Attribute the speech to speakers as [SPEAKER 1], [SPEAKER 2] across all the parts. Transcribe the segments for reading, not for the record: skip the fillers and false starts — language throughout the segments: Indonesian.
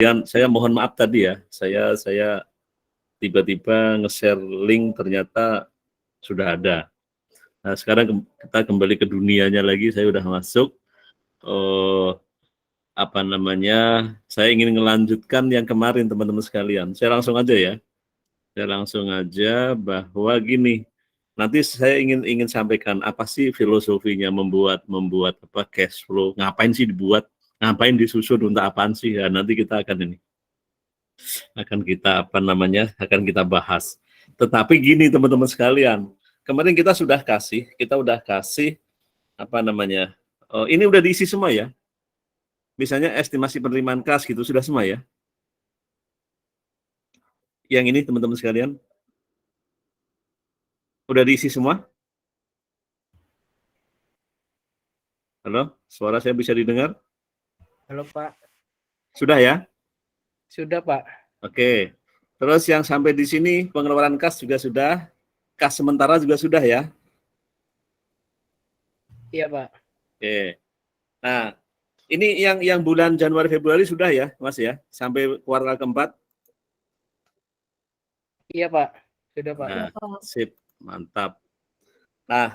[SPEAKER 1] Saya mohon maaf tadi ya, saya tiba-tiba nge-share link ternyata sudah ada. Nah, sekarang kita kembali ke dunianya lagi, saya udah masuk. Apa namanya, saya ingin melanjutkan yang kemarin teman-teman sekalian. Saya langsung aja ya. Saya langsung aja bahwa gini, nanti saya ingin sampaikan apa sih filosofinya membuat apa cash flow, ngapain sih dibuat, ngapain disusun, untuk apaan sih ya, nanti kita akan kita apa namanya, akan kita bahas. Tetapi gini teman-teman sekalian, kemarin kita udah kasih apa namanya, ini udah diisi semua ya, misalnya estimasi penerimaan kas gitu, sudah semua ya, yang ini teman-teman sekalian, udah diisi semua? Halo, suara saya bisa didengar?
[SPEAKER 2] Halo Pak.
[SPEAKER 1] Sudah ya?
[SPEAKER 2] Sudah Pak.
[SPEAKER 1] Oke. Terus yang sampai di sini pengeluaran kas juga sudah, kas sementara juga sudah ya?
[SPEAKER 2] Iya Pak.
[SPEAKER 1] Oke. Nah, ini yang bulan Januari Februari sudah ya, Mas ya, sampai kuartal keempat?
[SPEAKER 2] Iya Pak. Sudah Pak.
[SPEAKER 1] Nah, sip, mantap. Nah,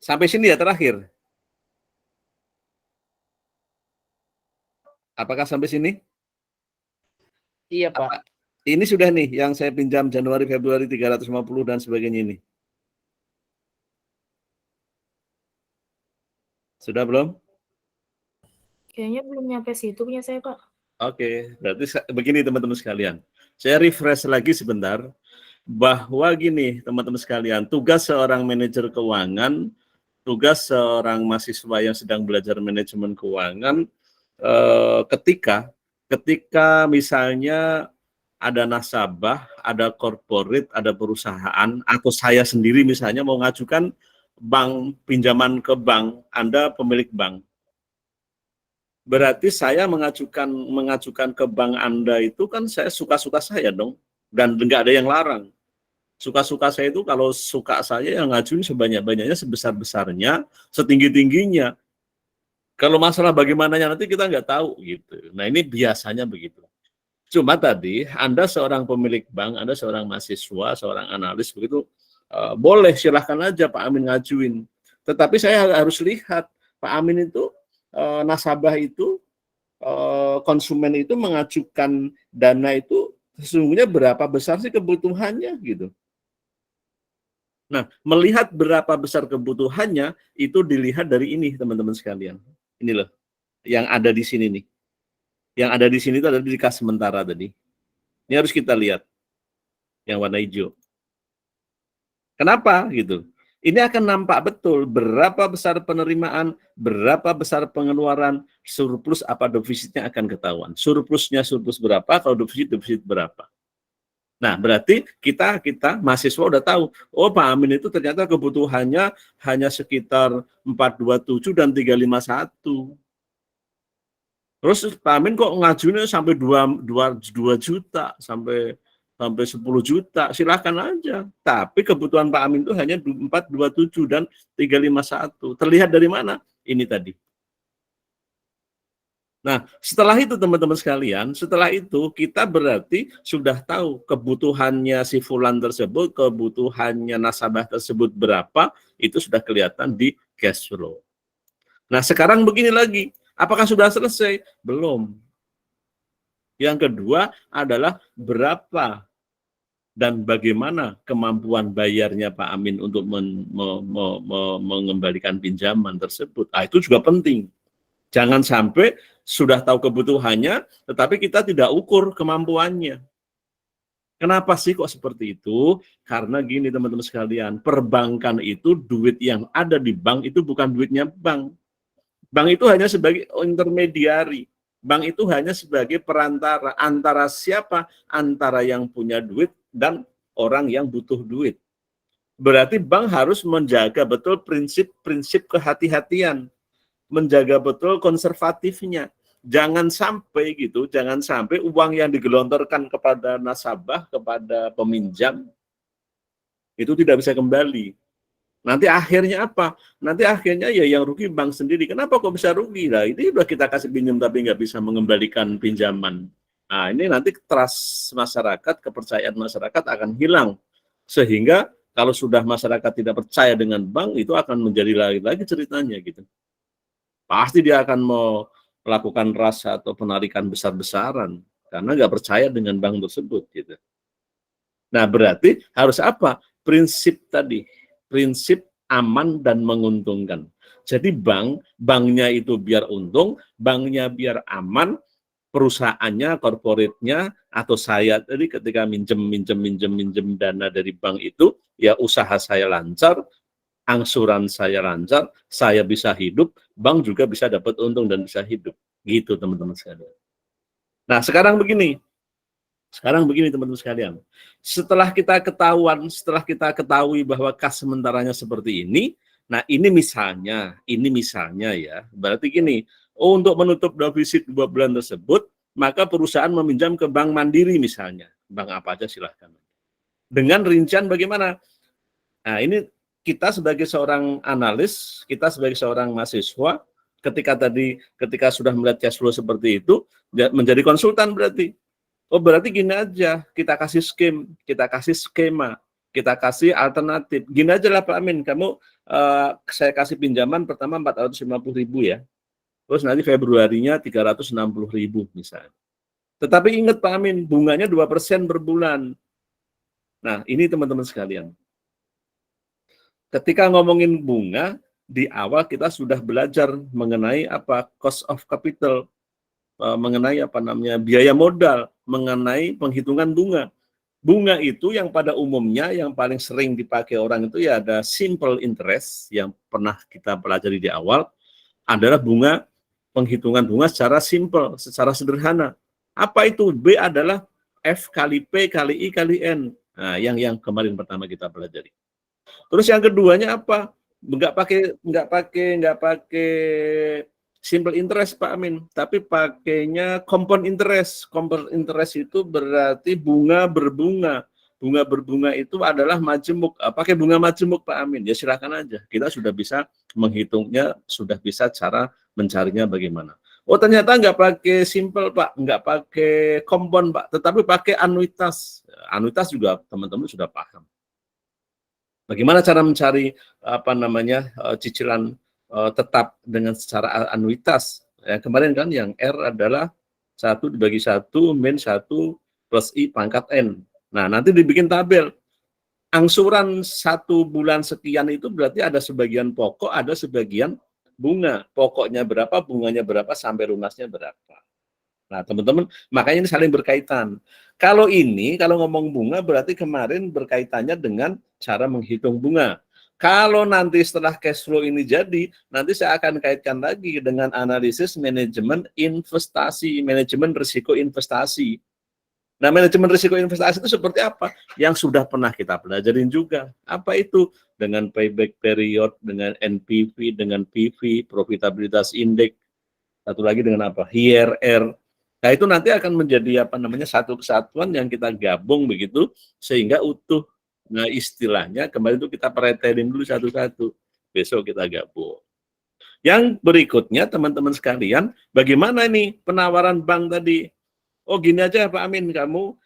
[SPEAKER 1] sampai sini ya terakhir. Apakah sampai sini?
[SPEAKER 2] Iya Pak.
[SPEAKER 1] Ini sudah nih yang saya pinjam Januari Februari 350 dan sebagainya ini. Sudah belum?
[SPEAKER 3] Kayaknya belum nyampe situ punya saya, Pak.
[SPEAKER 1] Oke, berarti begini teman-teman sekalian. Saya refresh lagi sebentar, bahwa gini teman-teman sekalian, tugas seorang manajer keuangan, tugas seorang mahasiswa yang sedang belajar manajemen keuangan, ketika misalnya ada nasabah, ada corporate, ada perusahaan, atau saya sendiri misalnya mau ngajukan bank, pinjaman ke bank, Anda pemilik bank. Berarti saya mengajukan ke bank Anda itu kan saya suka-suka saya dong, dan nggak ada yang larang. Suka-suka saya itu kalau suka saya yang ngajuin sebanyak-banyaknya, sebesar-besarnya, setinggi-tingginya. Kalau masalah bagaimananya nanti kita nggak tahu gitu. Nah ini biasanya begitu. Cuma tadi Anda seorang pemilik bank, Anda seorang mahasiswa, seorang analis begitu, boleh silahkan aja Pak Amin ngajuin. Tetapi saya harus lihat Pak Amin itu, nasabah itu, konsumen itu mengajukan dana itu sesungguhnya berapa besar sih kebutuhannya gitu. Nah, melihat berapa besar kebutuhannya itu dilihat dari ini teman-teman sekalian. Ini loh, yang ada di sini nih. Yang ada di sini itu ada di kas sementara tadi. Ini harus kita lihat yang warna hijau. Kenapa gitu? Ini akan nampak betul berapa besar penerimaan, berapa besar pengeluaran, surplus apa defisitnya akan ketahuan. Surplusnya surplus berapa, kalau defisit berapa. Nah, berarti kita mahasiswa udah tahu, oh Pak Amin itu ternyata kebutuhannya hanya sekitar 427 dan 351. Terus Pak Amin kok ngajunya sampai 2 juta, sampai 10 juta, silakan aja. Tapi kebutuhan Pak Amin itu hanya 427 dan 351. Terlihat dari mana? Ini tadi. Nah, setelah itu teman-teman sekalian, setelah itu kita berarti sudah tahu kebutuhannya si fulan tersebut, kebutuhannya nasabah tersebut berapa, itu sudah kelihatan di cash flow. Nah, sekarang begini lagi, apakah sudah selesai? Belum. Yang kedua adalah berapa dan bagaimana kemampuan bayarnya Pak Amin untuk mengembalikan pinjaman tersebut. Ah, itu juga penting. Jangan sampai sudah tahu kebutuhannya, tetapi kita tidak ukur kemampuannya. Kenapa sih kok seperti itu? Karena gini teman-teman sekalian, perbankan itu duit yang ada di bank itu bukan duitnya bank. Bank itu hanya sebagai intermediari. Bank itu hanya sebagai perantara antara siapa? Antara yang punya duit dan orang yang butuh duit. Berarti bank harus menjaga betul prinsip-prinsip kehati-hatian. Menjaga betul konservatifnya. Jangan sampai uang yang digelontorkan kepada nasabah, kepada peminjam, itu tidak bisa kembali. Nanti akhirnya apa? Nanti akhirnya ya yang rugi bank sendiri. Kenapa kok bisa rugi? Nah, ini udah kita kasih pinjam tapi nggak bisa mengembalikan pinjaman. Nah, ini nanti trust masyarakat, kepercayaan masyarakat akan hilang. Sehingga kalau sudah masyarakat tidak percaya dengan bank, itu akan menjadi lagi ceritanya gitu. Pasti dia akan mau melakukan rasa atau penarikan besar-besaran karena nggak percaya dengan bank tersebut gitu. Nah, berarti harus apa? Prinsip tadi, prinsip aman dan menguntungkan. Jadi banknya itu biar untung, banknya biar aman, perusahaannya, korporatnya, atau saya tadi ketika minjem dana dari bank itu, ya usaha saya lancar, angsuran saya lancar, saya bisa hidup, bank juga bisa dapat untung dan bisa hidup. Gitu teman-teman sekalian. Nah, sekarang begini teman-teman sekalian. Setelah kita ketahui bahwa kas sementaranya seperti ini, nah ini misalnya ya, berarti gini, untuk menutup defisit 2 bulan tersebut, maka perusahaan meminjam ke bank mandiri misalnya, bank apa aja silahkan. Dengan rincian bagaimana? Nah ini kita sebagai seorang analis, kita sebagai seorang mahasiswa, ketika sudah melihat cash flow seperti itu, menjadi konsultan berarti. Oh berarti gini aja, kita kasih kita kasih skema, kita kasih alternatif. Gini aja lah Pak Amin, saya kasih pinjaman pertama 450.000 ya, terus nanti Februarinya 360.000 misalnya. Tetapi ingat Pak Amin, bunganya 2% per bulan. Nah ini teman-teman sekalian, ketika ngomongin bunga, di awal kita sudah belajar mengenai apa cost of capital, mengenai biaya modal, mengenai penghitungan bunga. Bunga itu yang pada umumnya yang paling sering dipakai orang itu ya ada simple interest yang pernah kita pelajari di awal, adalah penghitungan bunga secara simple, secara sederhana. Apa itu? B adalah F kali P kali I kali N. Nah, yang kemarin pertama kita pelajari. Terus yang keduanya apa? Nggak pakai simple interest Pak Amin, tapi pakainya compound interest. Compound interest itu berarti bunga berbunga. Bunga berbunga itu adalah majemuk. Pakai bunga majemuk Pak Amin, ya silakan aja. Kita sudah bisa menghitungnya, sudah bisa cara mencarinya bagaimana. Oh ternyata nggak pakai simple Pak, nggak pakai compound Pak, tetapi pakai anuitas. Anuitas juga teman-teman sudah paham. Bagaimana cara mencari cicilan tetap dengan secara anuitas. Ya, kemarin kan yang R adalah 1 dibagi 1 min 1 plus I pangkat N. Nah, nanti dibikin tabel. Angsuran 1 bulan sekian itu berarti ada sebagian pokok, ada sebagian bunga. Pokoknya berapa, bunganya berapa, sampai lunasnya berapa. Nah, teman-teman, makanya ini saling berkaitan. Kalau ngomong bunga berarti kemarin berkaitannya dengan cara menghitung bunga. Kalau nanti setelah cash flow ini jadi, nanti saya akan kaitkan lagi dengan analisis manajemen investasi, manajemen risiko investasi. Nah, manajemen risiko investasi itu seperti apa? Yang sudah pernah kita pelajarin juga. Apa itu? Dengan payback period, dengan NPV, dengan PV, profitabilitas indeks. Satu lagi dengan apa? IRR. Nah, itu nanti akan menjadi satu kesatuan yang kita gabung begitu sehingga utuh. Nah, istilahnya kemarin itu kita pretelin dulu satu-satu. Besok kita gabung. Yang berikutnya teman-teman sekalian, bagaimana ini penawaran bank tadi? Oh, gini aja Pak Amin, kamu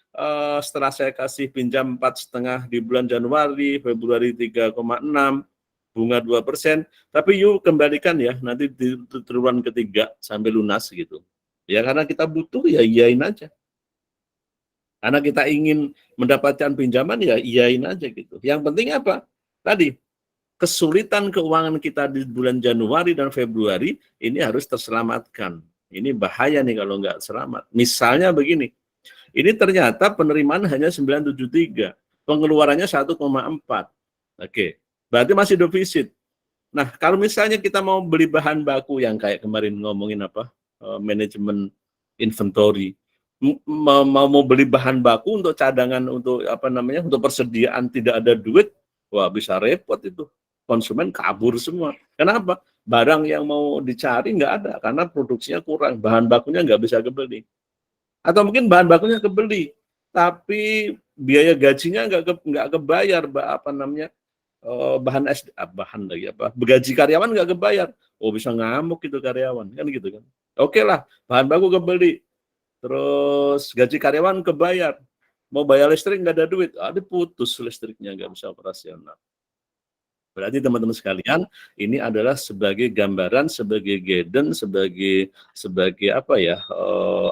[SPEAKER 1] setelah saya kasih pinjam 4,5 di bulan Januari, Februari 3,6, bunga 2%, tapi yuk kembalikan ya nanti di triwulan ketiga sampai lunas gitu. Ya karena kita butuh ya iyain aja. Karena kita ingin mendapatkan pinjaman ya iyain aja gitu. Yang penting apa? Tadi kesulitan keuangan kita di bulan Januari dan Februari ini harus terselamatkan. Ini bahaya nih kalau nggak selamat. Misalnya begini, ini ternyata penerimaan hanya 973, pengeluarannya 1,4. Oke, berarti masih defisit. Nah, kalau misalnya kita mau beli bahan baku yang kayak kemarin ngomongin manajemen inventory, mau beli bahan baku untuk cadangan untuk untuk persediaan tidak ada duit, wah bisa repot itu. Konsumen kabur semua. Kenapa? Barang yang mau dicari nggak ada karena produksinya kurang, bahan bakunya nggak bisa kebeli. Atau mungkin bahan bakunya kebeli, tapi biaya gajinya nggak kebayar, gaji karyawan nggak kebayar. Oh bisa ngamuk itu karyawan kan gitu kan. Oke lah, bahan baku kebeli, Terus gaji karyawan kebayar. Mau bayar listrik nggak ada duit. Ada putus listriknya, nggak bisa operasional. Berarti teman-teman sekalian, ini adalah sebagai gambaran, sebagai guidance, sebagai apa ya,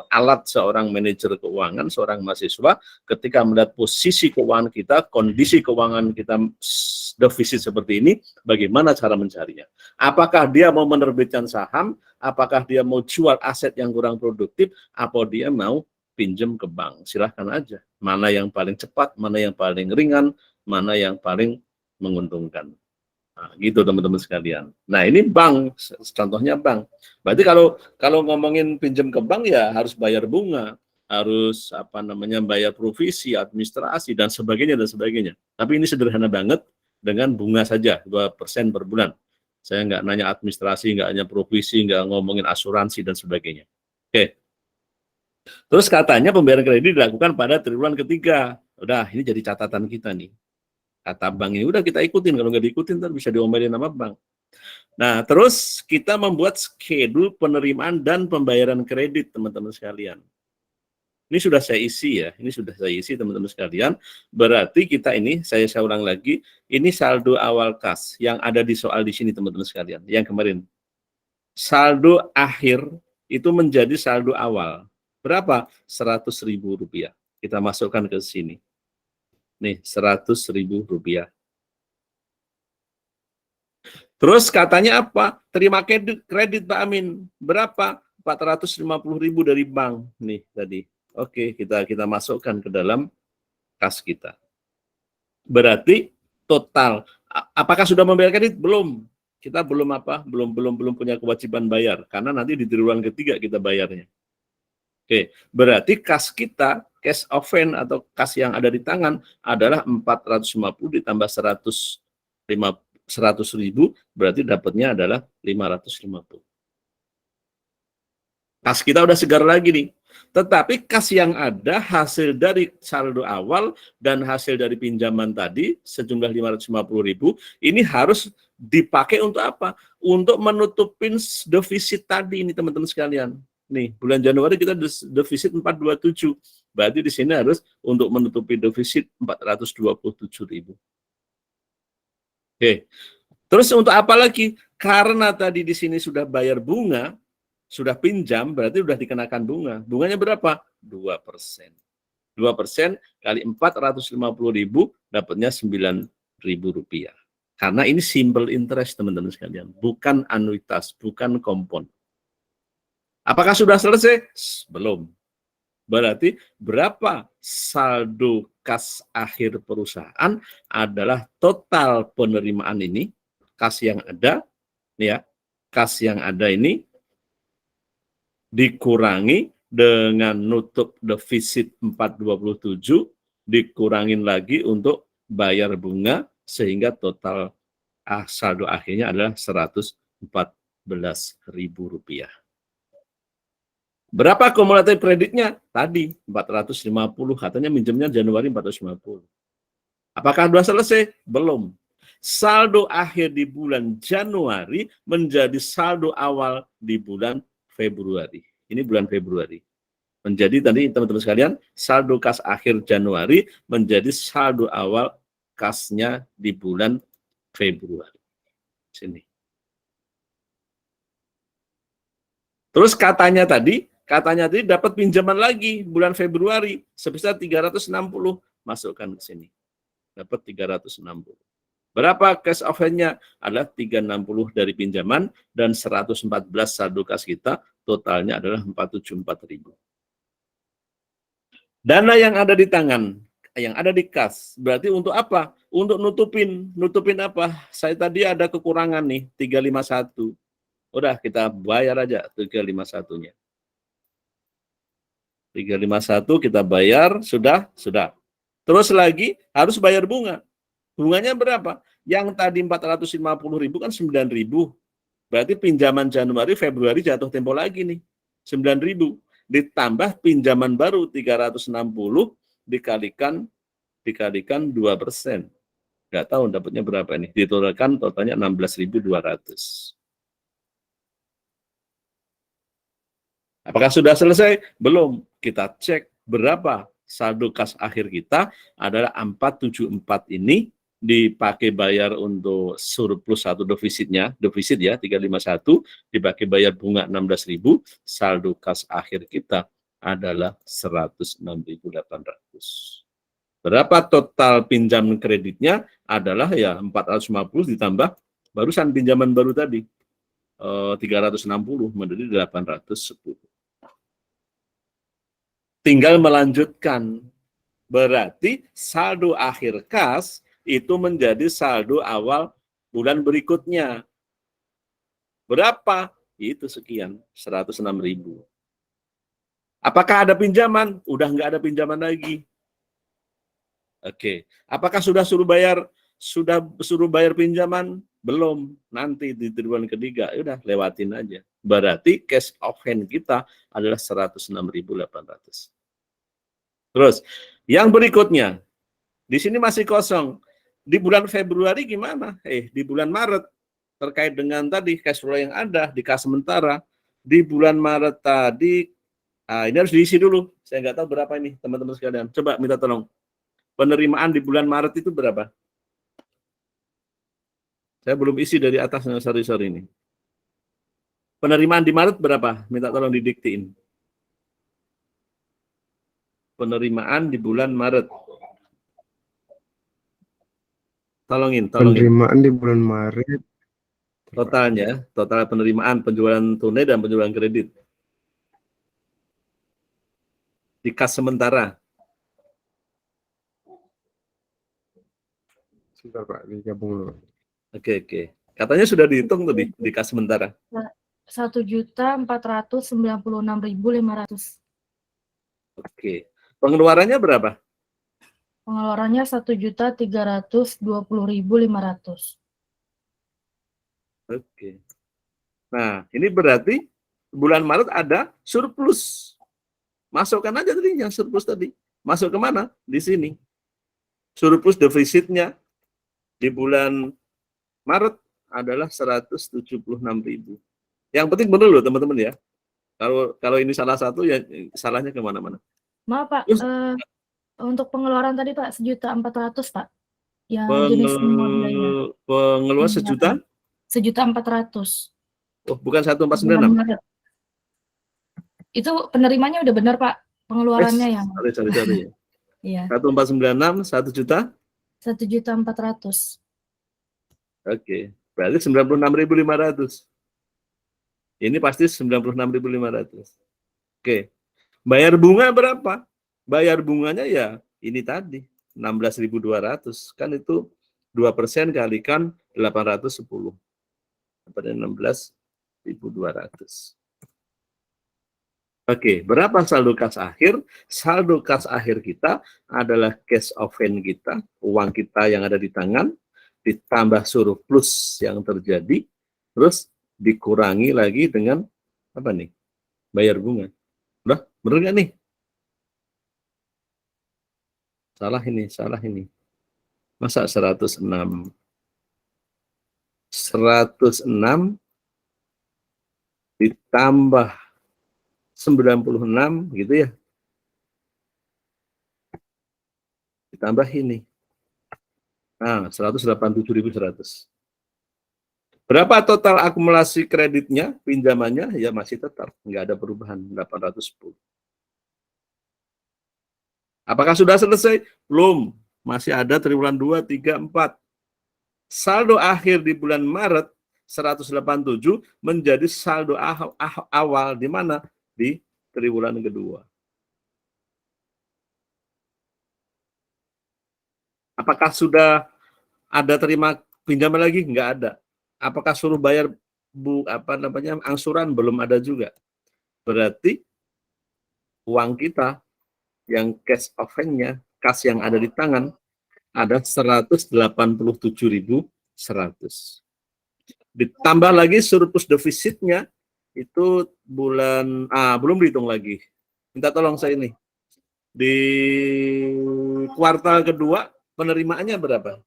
[SPEAKER 1] alat seorang manajer keuangan, seorang mahasiswa ketika melihat posisi keuangan kita, kondisi keuangan kita defisit seperti ini, bagaimana cara mencarinya? Apakah dia mau menerbitkan saham? Apakah dia mau jual aset yang kurang produktif? Apa dia mau pinjam ke bank? Silahkan aja. Mana yang paling cepat, mana yang paling ringan, mana yang paling menguntungkan. Nah, gitu teman-teman sekalian. Nah, ini bank, contohnya bank. Berarti kalau ngomongin pinjam ke bank ya harus bayar bunga, harus apa namanya bayar provisi, administrasi dan sebagainya dan sebagainya. Tapi ini sederhana banget dengan bunga saja 2% per bulan. Saya nggak nanya administrasi, nggak hanya provisi, nggak ngomongin asuransi dan sebagainya. Oke. Terus katanya pembayaran kredit dilakukan pada triwulan ketiga. Udah, ini jadi catatan kita nih. Kata bank ini udah kita ikutin, kalau nggak diikutin ntar bisa diomelin sama bank. Nah, terus kita membuat schedule penerimaan dan pembayaran kredit, teman-teman sekalian. Ini sudah saya isi ya, ini sudah saya isi teman-teman sekalian. Berarti kita ini, saya ulang lagi, ini saldo awal kas yang ada di soal di sini teman-teman sekalian. Yang kemarin, saldo akhir itu menjadi saldo awal. Berapa? Rp100.000. Kita masukkan ke sini. Nih, Rp100.000. Terus katanya apa? Terima kredit Pak Amin. Berapa? 450.000 dari bank. Nih tadi. Oke, kita masukkan ke dalam kas kita. Berarti total. Apakah sudah membayar kredit? Belum. Kita belum belum punya kewajiban bayar karena nanti di triwulan ketiga kita bayarnya. Oke, berarti kas kita, cash offend atau kas yang ada di tangan adalah 450 ditambah 100.000, berarti dapatnya adalah 550. Kas kita udah segar lagi nih. Tetapi kas yang ada hasil dari saldo awal dan hasil dari pinjaman tadi sejumlah 550.000 ini harus dipakai untuk apa? Untuk menutupin defisit tadi ini teman-teman sekalian. Nih, bulan Januari kita defisit 427. Berarti di sini harus untuk menutupi defisit 427.000. Oke. Terus untuk apa lagi? Karena tadi di sini sudah bayar bunga, sudah pinjam, berarti sudah dikenakan bunga. Bunganya berapa? 2%. 2% kali 450.000 dapatnya Rp9.000. Karena ini simple interest teman-teman sekalian, bukan anuitas, bukan kompon. Apakah sudah selesai? Belum. Berarti berapa saldo kas akhir perusahaan adalah total penerimaan ini, kas yang ada, ya, kas yang ada ini dikurangi dengan nutup defisit 427, dikurangin lagi untuk bayar bunga, sehingga total saldo akhirnya adalah Rp114.000. Berapa kumulatif kreditnya? Tadi 450, katanya minjemnya Januari 450. Apakah sudah selesai? Belum. Saldo akhir di bulan Januari menjadi saldo awal di bulan Februari. Ini bulan Februari. Menjadi tadi teman-teman sekalian, saldo kas akhir Januari menjadi saldo awal kasnya di bulan Februari. Sini. Terus katanya tadi dapat pinjaman lagi bulan Februari sebesar 360, masukkan ke sini. Dapat 360. Berapa cash offend-nya? Adalah 360 dari pinjaman dan 114 saldo kas kita, totalnya adalah 474.000. Dana yang ada di tangan, yang ada di kas, berarti untuk apa? Untuk nutupin apa? Saya tadi ada kekurangan nih, 351. Udah kita bayar aja 351-nya. 351 kita bayar, sudah. Terus lagi harus bayar bunga. Bunganya berapa? Yang tadi 450.000 kan 9.000. Berarti pinjaman Januari, Februari jatuh tempo lagi nih. 9.000. Ditambah pinjaman baru 360 dikalikan 2%. Nggak tahu dapatnya berapa nih. Ditotalkan totalnya 16.200. Apakah sudah selesai? Belum. Kita cek berapa saldo kas akhir kita adalah 474 ini dipakai bayar untuk surplus atau defisitnya, defisit ya 351, dipakai bayar bunga 16.000, saldo kas akhir kita adalah 106.800. Berapa total pinjam kreditnya adalah ya 450 ditambah barusan pinjaman baru tadi 360 menjadi 810. Tinggal melanjutkan. Berarti saldo akhir kas itu menjadi saldo awal bulan berikutnya. Berapa? Itu sekian, 106.000. Apakah ada pinjaman? Udah nggak ada pinjaman lagi. Oke. Apakah sudah suruh bayar pinjaman? Belum. Nanti di triwulan ketiga, udah lewatin aja. Berarti cash of hand kita adalah 106.800. Terus, yang berikutnya, di sini masih kosong. Di bulan Februari gimana? Di bulan Maret, terkait dengan tadi cash flow yang ada di kas sementara, di bulan Maret tadi, ini harus diisi dulu. Saya nggak tahu berapa ini, teman-teman sekalian. Coba minta tolong. Penerimaan di bulan Maret itu berapa? Saya belum isi dari atas, sorry ini. Penerimaan di Maret berapa? Minta tolong didiktiin. Penerimaan di bulan Maret. Tolongin.
[SPEAKER 4] Penerimaan di bulan Maret.
[SPEAKER 1] Totalnya, total penerimaan penjualan tunai dan penjualan kredit. Di kas sementara.
[SPEAKER 4] Sudah Pak, digabung dulu.
[SPEAKER 1] Oke. Katanya sudah dihitung tuh di kas sementara.
[SPEAKER 3] 1.496.500.
[SPEAKER 1] Oke. Pengeluarannya berapa?
[SPEAKER 3] Pengeluarannya 1.320.500.
[SPEAKER 1] Oke. Nah, ini berarti bulan Maret ada surplus. Masukkan aja tadi yang surplus tadi. Masuk ke mana? Di sini. Surplus defisitnya di bulan Maret adalah 176.000. Yang penting benar loh teman-teman ya. Kalau ini salah satu ya salahnya kemana-mana.
[SPEAKER 3] Maaf Pak, untuk pengeluaran tadi Pak 1.400.000 Pak. Yang jenis modalnya.
[SPEAKER 1] Pengeluaran 1.400.000?
[SPEAKER 3] 1.400.000.
[SPEAKER 1] Oh, bukan 1.496.
[SPEAKER 3] Itu penerimanya udah benar Pak, pengeluarannya yang.
[SPEAKER 1] Sorry.
[SPEAKER 3] Iya.
[SPEAKER 1] 1.496, 1 juta?
[SPEAKER 3] 1.400.000.
[SPEAKER 1] Oke, berarti 96.500. Ini pasti 96.500. Oke. Bayar bunga berapa? Bayar bunganya ya ini tadi 16.200. Kan itu 2% kalikan 810. Pada 16.200. Oke, berapa saldo kas akhir? Saldo kas akhir kita adalah cash of hand kita, uang kita yang ada di tangan, ditambah surplus yang terjadi, terus dikurangi lagi dengan apa nih? Bayar bunga. Udah, bener nggak nih? Salah ini. Masa 106? 106 ditambah 96 gitu ya. Ditambah ini. Nah, 187.100. Berapa total akumulasi kreditnya, pinjamannya? Ya masih tetap, nggak ada perubahan, 810. Apakah sudah selesai? Belum. Masih ada triwulan 2, 3, 4. Saldo akhir di bulan Maret 187 menjadi saldo awal di mana? Di triwulan kedua. Apakah sudah ada terima pinjaman lagi? Enggak ada. Apakah suruh bayar angsuran? Belum ada juga. Berarti uang kita yang cash of hand-nya, kas yang ada di tangan ada 187.100. Ditambah lagi surplus defisitnya itu bulan belum dihitung lagi. Minta tolong saya ini. Di kuartal kedua penerimaannya berapa?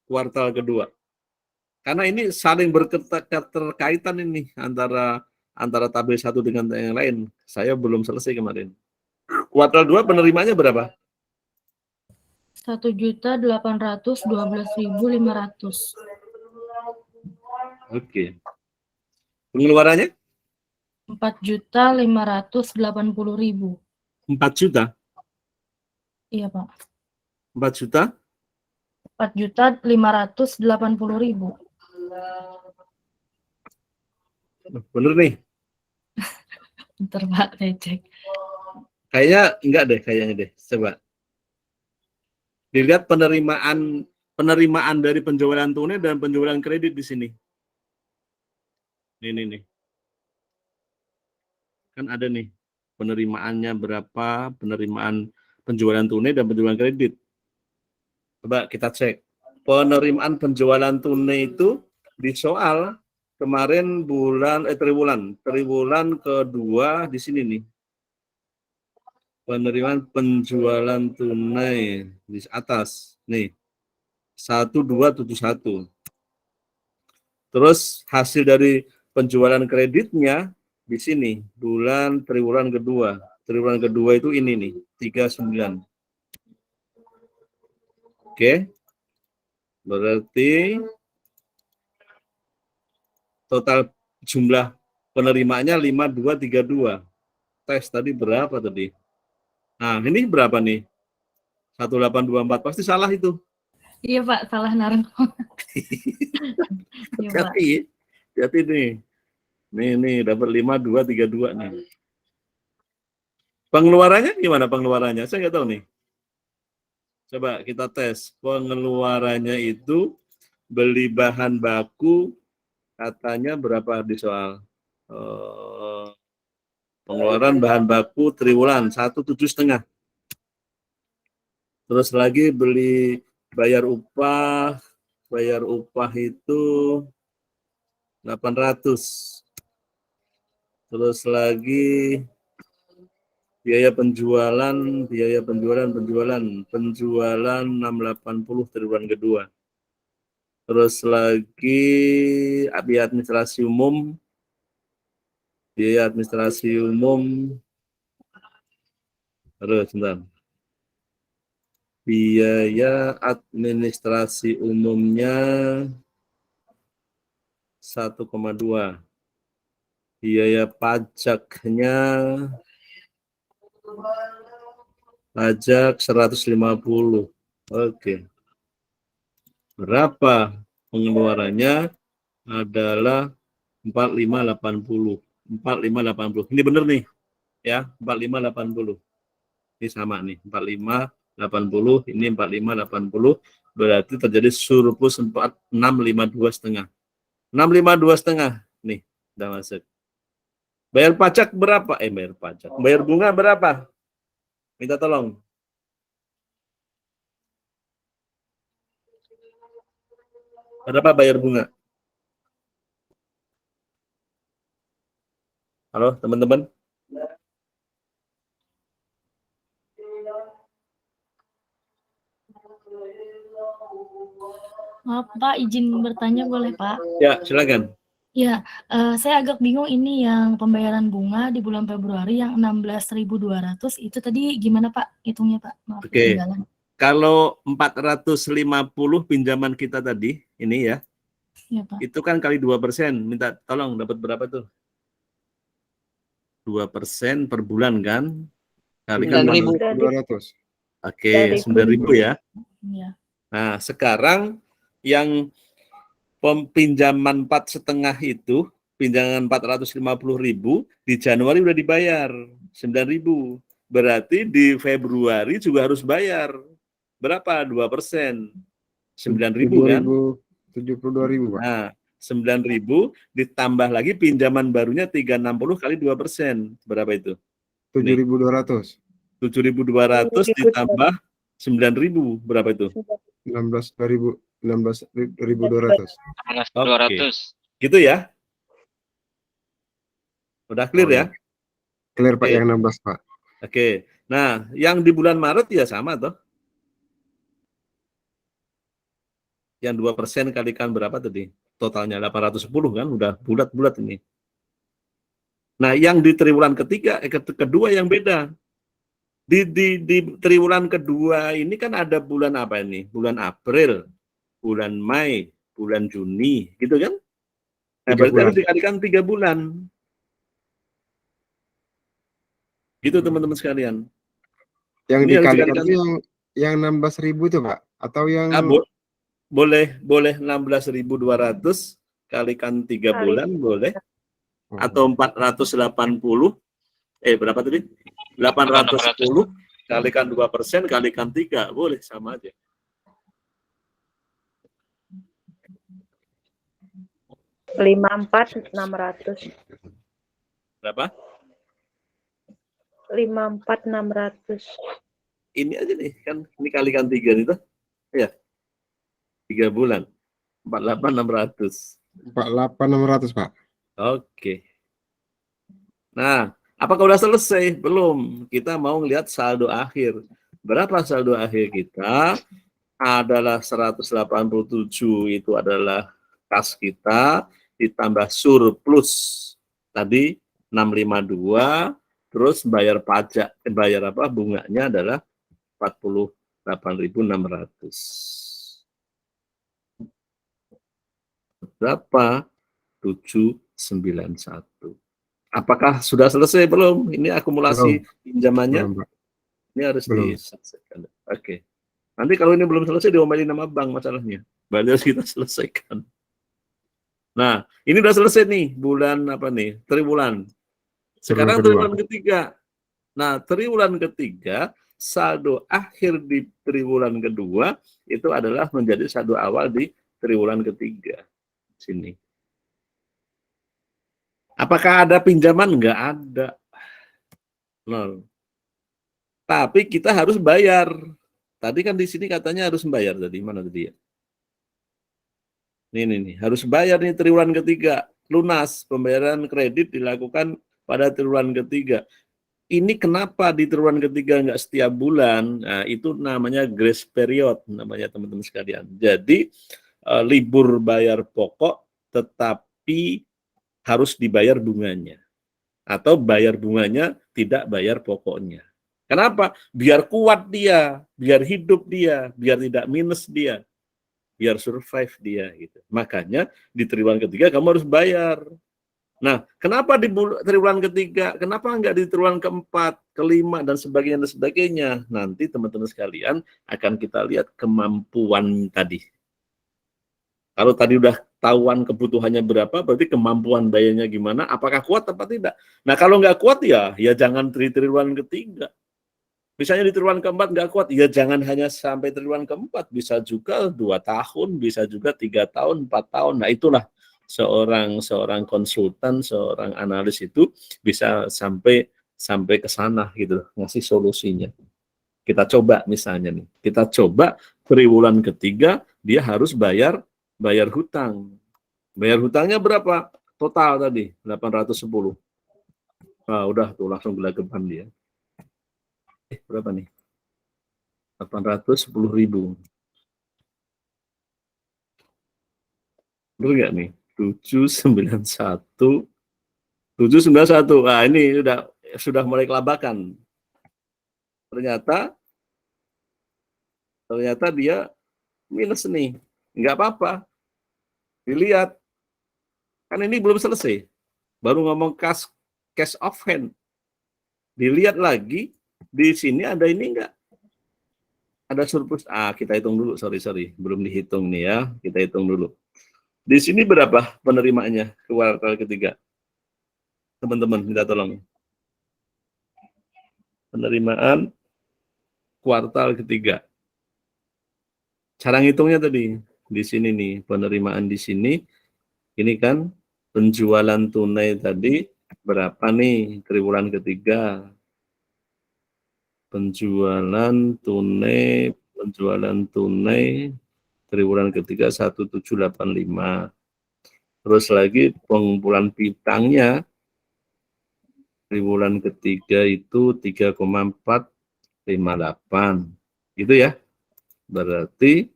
[SPEAKER 1] Kuartal kedua. Karena ini saling berketerkaitan ini antara tabel satu dengan yang lain. Saya belum selesai kemarin. Kuartal 2 penerimanya berapa?
[SPEAKER 3] 1.812.500.
[SPEAKER 1] Oke. Pengeluarannya
[SPEAKER 3] 4.580.000.
[SPEAKER 1] 4 juta.
[SPEAKER 3] Iya, Pak.
[SPEAKER 1] 4 juta.
[SPEAKER 3] 4.580.000.
[SPEAKER 1] Bener nih.
[SPEAKER 3] Bentar, Pak, saya cek.
[SPEAKER 1] Kayaknya enggak deh, kayaknya deh. Coba. Dilihat penerimaan dari penjualan tunai dan penjualan kredit di sini. Nih. Kan ada nih penerimaannya berapa, penerimaan penjualan tunai dan penjualan kredit. Coba kita cek. Penerimaan penjualan tunai itu di soal kemarin triwulan kedua di sini nih. Penerimaan penjualan tunai di atas nih 1271. Terus hasil dari penjualan kreditnya di sini triwulan kedua. Triwulan kedua itu ini nih 39. Oke. Berarti total jumlah penerimaannya 5232. Tes tadi berapa tadi? Nah, ini berapa nih? 1824. Pasti salah itu.
[SPEAKER 3] Iya, Pak, salah naruh. Iya, Pak.
[SPEAKER 1] Hati nih. Nih dapat 5232 nih. Pengeluarannya gimana pengeluarannya? Saya nggak tahu nih. Coba kita tes. Pengeluarannya itu beli bahan baku katanya berapa di soal? Pengeluaran bahan baku triwulan 1,7,5. Terus lagi beli bayar upah itu 800. Terus lagi biaya penjualan 680 triwulan kedua. Terus lagi biaya administrasi umum terus bentar. Biaya administrasi umumnya 1,2. Biaya pajaknya pajak 150. Oke. Berapa pengeluarannya? Adalah 4580. 4580. Ini benar nih. Ya, 4580. Ini sama nih, 4580, ini 4580, berarti terjadi surplus 652,5. 652,5 nih, udah masuk. Bayar pajak berapa? Bayar bunga berapa? Minta tolong. Berapa bayar bunga? Halo, teman-teman.
[SPEAKER 3] Maaf, Pak, izin bertanya boleh, Pak?
[SPEAKER 1] Ya, silakan.
[SPEAKER 3] Ya, saya agak bingung ini yang pembayaran bunga di bulan Februari yang 16.200 itu tadi gimana, Pak, hitungnya, Pak? Maaf,
[SPEAKER 1] Oke.
[SPEAKER 3] ketinggalan.
[SPEAKER 1] Kalau 450 pinjaman kita tadi, ini ya,
[SPEAKER 3] Iya, Pak.
[SPEAKER 1] itu kan kali 2%. Minta tolong dapat berapa tuh? 2% per bulan kan? Kalikan
[SPEAKER 4] 9.200.
[SPEAKER 1] Oke, 9.000 ya.
[SPEAKER 3] Iya.
[SPEAKER 1] Nah, sekarang yang pinjaman 4,5 itu, pinjaman 450.000 di Januari udah dibayar 9.000. Berarti di Februari juga harus bayar. Berapa? 2%. 9.000 kan?
[SPEAKER 4] 72.000, Pak.
[SPEAKER 1] Nah, 9.000 ditambah lagi pinjaman barunya 360 kali 2%. Berapa itu?
[SPEAKER 4] 7.200.
[SPEAKER 1] 7.200 ditambah 9.000. Berapa itu?
[SPEAKER 4] 16.200.
[SPEAKER 1] 16.200. Gitu ya? Udah clear ya?
[SPEAKER 4] Clear, Pak,
[SPEAKER 1] Oke.
[SPEAKER 4] yang 16, Pak.
[SPEAKER 1] Oke. Nah, yang di bulan Maret ya sama toh? Yang 2% kalikan berapa tadi? totalnya 810 kan, udah bulat-bulat ini. Nah, yang di triwulan kedua yang beda. Di triwulan kedua ini kan ada bulan apa ini? Bulan April, bulan Mei, bulan Juni, gitu kan? Nah,
[SPEAKER 4] 3
[SPEAKER 1] berarti
[SPEAKER 4] bulan.
[SPEAKER 1] harus dikalikan 3 bulan. Gitu teman-teman sekalian.
[SPEAKER 4] Yang
[SPEAKER 1] Ini harus
[SPEAKER 4] dikalikan
[SPEAKER 1] dikalikan.
[SPEAKER 4] itu yang 16.000 itu, Pak? Atau yang
[SPEAKER 1] Boleh 16.200 kalikan 3 bulan boleh, atau 480, berapa tadi? 810 kalikan 2% kalikan 3, boleh, sama aja.
[SPEAKER 5] $54.600.
[SPEAKER 1] Berapa?
[SPEAKER 5] 54.600.
[SPEAKER 1] Ini aja nih, kan ini kalikan 3 itu. Ya. 3 bulan. 48.600.
[SPEAKER 4] 48.600, Pak.
[SPEAKER 1] Oke. Nah, apakah udah selesai? Belum. Kita mau lihat saldo akhir. Berapa saldo akhir kita? Adalah 187, itu adalah kas kita, ditambah surplus. Tadi 652, terus bayar pajak, bayar apa? Bunganya adalah 48.600. Berapa? 791. Apakah sudah selesai belum? Ini akumulasi pinjamannya.
[SPEAKER 4] Belum, Pak.
[SPEAKER 1] Ini harus
[SPEAKER 4] Belum.
[SPEAKER 1] diselesaikan. Oke. Nanti kalau ini belum selesai diomelin sama bank masalahnya. Berarti harus kita selesaikan. Nah, ini udah selesai nih bulan apa nih? Triwulan. Sekarang
[SPEAKER 4] Triwulan
[SPEAKER 1] triwulan ketiga. Nah, triwulan ketiga, saldo akhir di triwulan kedua itu adalah menjadi saldo awal di triwulan ketiga. Sini. Apakah ada pinjaman? Enggak ada. Nol. Tapi kita harus bayar. Tadi kan di sini katanya harus bayar tadi. Mana tadi ya? Ini harus bayar nih triwulan ketiga. Lunas, pembayaran kredit dilakukan pada triwulan ketiga. Ini kenapa di triwulan ketiga enggak setiap bulan? Nah, itu namanya grace period, namanya teman-teman sekalian. Jadi, libur bayar pokok, tetapi harus dibayar bunganya. Atau bayar bunganya, tidak bayar pokoknya. Kenapa? Biar kuat dia, biar hidup dia, biar tidak minus dia, biar survive dia. Gitu. Makanya di triwulan ketiga kamu harus bayar. Nah, kenapa di triwulan ketiga? Kenapa enggak di triwulan keempat, kelima, dan sebagainya? Nanti teman-teman sekalian akan kita lihat kemampuan tadi. Kalau tadi udah tahuan kebutuhannya berapa, berarti kemampuan bayarnya gimana, apakah kuat atau tidak. Nah, kalau nggak kuat ya jangan di triwulan ketiga. Misalnya di triwulan keempat nggak kuat, ya jangan hanya sampai triwulan keempat, bisa juga 2 tahun, bisa juga 3 tahun, 4 tahun. Nah, itulah seorang konsultan, seorang analis itu bisa sampai ke sana gitu, ngasih solusinya. Kita coba misalnya nih, kita coba triwulan ketiga dia harus bayar hutang. Bayar hutangnya berapa? Total tadi 810. Nah, udah tuh langsung gelagapan dia. Berapa nih? 810.000. Betul nggak nih? 791. Nah, ini sudah mulai kelabakan. Ternyata dia minus nih. Nggak apa-apa. Dilihat. Kan ini belum selesai. Baru ngomong cash off hand. Dilihat lagi. Di sini ada ini enggak? Ada surplus. Kita hitung dulu. Sorry. Belum dihitung nih ya. Kita hitung dulu. Di sini berapa penerimaannya kuartal ketiga? Teman-teman, minta tolong. Penerimaan kuartal ketiga. Cara ngitungnya tadi. Di sini nih. Penerimaan di sini. Ini kan penjualan tunai tadi. Berapa nih triwulan ketiga? Penjualan tunai triwulan ketiga 1785. Terus lagi pengumpulan piutangnya triwulan ketiga itu 3,458. Gitu ya. Berarti